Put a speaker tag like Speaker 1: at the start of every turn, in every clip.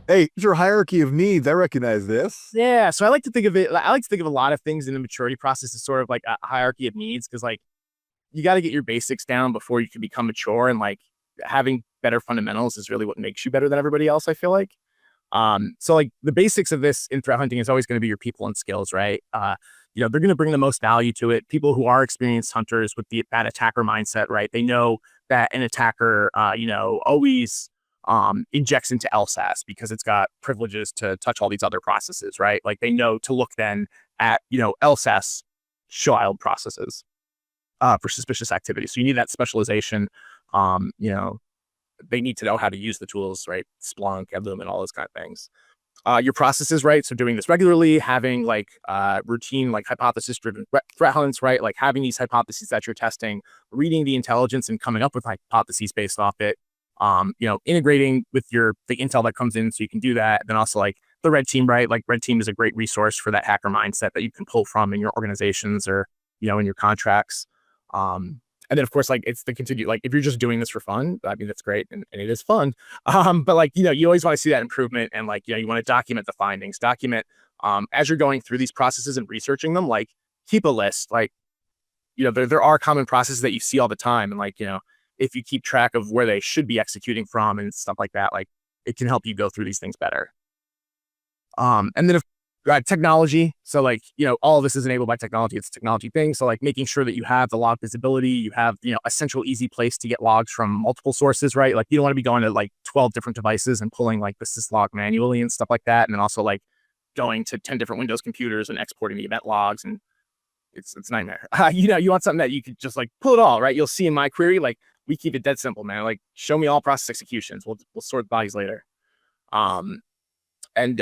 Speaker 1: Hey, it's your hierarchy of needs. I recognize this.
Speaker 2: Yeah, so I like to think of it. I like to think of a lot of things in the maturity process as sort of like a hierarchy of needs, because like you got to get your basics down before you can become mature, and like having better fundamentals is really what makes you better than everybody else, I feel like. So like the basics of this in threat hunting is always going to be your people and skills, right? They're going to bring the most value to it. People who are experienced hunters with that attacker mindset, right? They know that an attacker, always injects into LSAS because it's got privileges to touch all these other processes, right? Like they know to look then at, LSAS child processes for suspicious activity. So you need that specialization. Um, you know, they need to know how to use the tools, right? Splunk, Illumine, all those kind of things. Your processes, right? So doing this regularly, having like routine, like hypothesis driven threat hunts, right? Like having these hypotheses that you're testing, reading the intelligence and coming up with hypotheses based off it. Integrating with the intel that comes in so you can do that. Then also like the red team, right? Like red team is a great resource for that hacker mindset that you can pull from in your organizations or, in your contracts. And then of course, like it's the continued, like if you're just doing this for fun, I mean, that's great. And it is fun. But like, you always want to see that improvement and like, you want to document the findings, document, as you're going through these processes and researching them, like keep a list, like, there are common processes that you see all the time. And like, if you keep track of where they should be executing from and stuff like that, like it can help you go through these things better. And then if technology, so like, all of this is enabled by technology. It's a technology thing. So like making sure that you have the log visibility, you have, a central easy place to get logs from multiple sources, right? Like you don't want to be going to like 12 different devices and pulling like the syslog manually and stuff like that. And then also like going to 10 different Windows computers and exporting the event logs, and it's a nightmare. You want something that you could just like pull it all, right? You'll see in my query, like we keep it dead simple, man. Like show me all process executions. We'll sort the bodies later. Um, and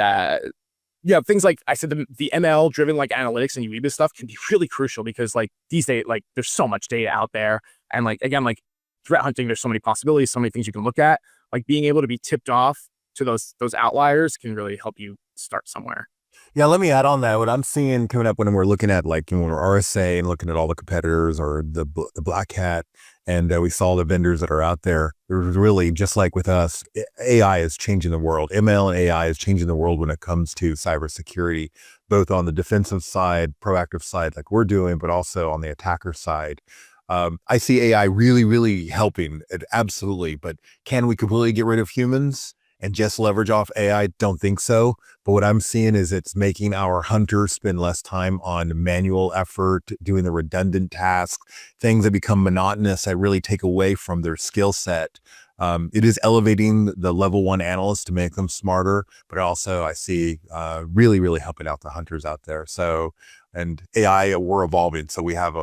Speaker 2: things like I said, the ML driven like analytics and UEBIS stuff can be really crucial because like these days, like there's so much data out there. And like, again, like threat hunting, there's so many possibilities, so many things you can look at. Like being able to be tipped off to those outliers can really help you start somewhere.
Speaker 1: Yeah, let me add on that. What I'm seeing coming up when we're looking at like when we're RSA and looking at all the competitors or the black hat, and we saw the vendors that are out there. There's really just like with us, AI is changing the world. ML and AI is changing the world when it comes to cybersecurity, both on the defensive side, proactive side, like we're doing, but also on the attacker side. I see AI really, really helping it, absolutely. But can we completely get rid of humans and just leverage off AI? Don't think so. But what I'm seeing is it's making our hunters spend less time on manual effort, doing the redundant tasks, things that become monotonous that really take away from their skill set. It is elevating the level one analysts to make them smarter, but also I see really, really helping out the hunters out there. So, and AI, we're evolving, so we have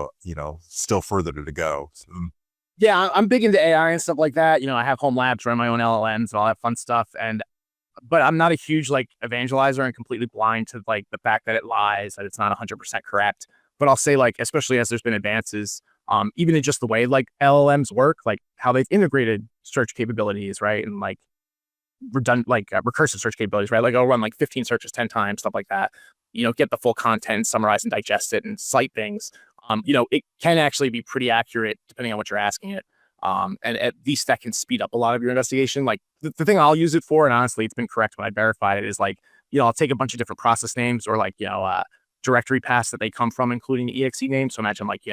Speaker 1: still further to go. So,
Speaker 2: Yeah, I'm big into AI and stuff like that. I have home labs, run my own LLMs and all that fun stuff. But I'm not a huge like evangelizer and completely blind to like the fact that it lies, that it's not 100% correct. But I'll say like, especially as there's been advances, even in just the way like LLMs work, like how they've integrated search capabilities, right? And like redundant, like recursive search capabilities, right? Like I'll run like 15 searches 10 times, stuff like that. Get the full content, summarize and digest it and cite things. It can actually be pretty accurate depending on what you're asking it. And at least that can speed up a lot of your investigation. Like the thing I'll use it for, and honestly, it's been correct when I verified it, is like, I'll take a bunch of different process names or like, directory paths that they come from, including the exe name. So imagine like,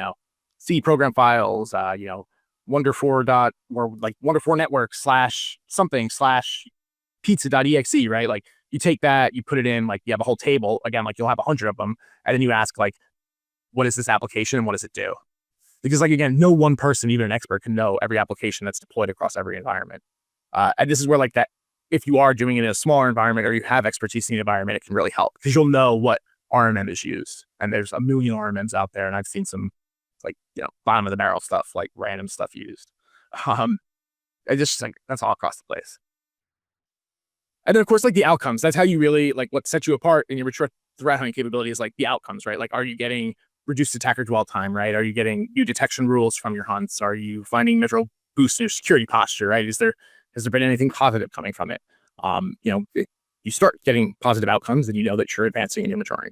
Speaker 2: C program files, wonder4 dot or like wonder4 network slash something slash pizza.exe, right? Like you take that, you put it in, like you have a whole table again, like you'll have 100 of them. And then you ask like, what is this application and what does it do? Because like, again, no one person, even an expert, can know every application that's deployed across every environment. And this is where like that, if you are doing it in a smaller environment or you have expertise in the environment, it can really help because you'll know what RMM is used. And there's a million RMMs out there. And I've seen some like, bottom of the barrel stuff, like random stuff used. Um, I just like, that's all across the place. And then of course, like the outcomes, that's how you really like what sets you apart in your mature threat hunting capability is like the outcomes, right? Like, are you getting reduced attacker dwell time, right? Are you getting new detection rules from your hunts? Are you finding measurable boosts in your security posture, right? Has there been anything positive coming from it? You start getting positive outcomes and you know that you're advancing and you're maturing.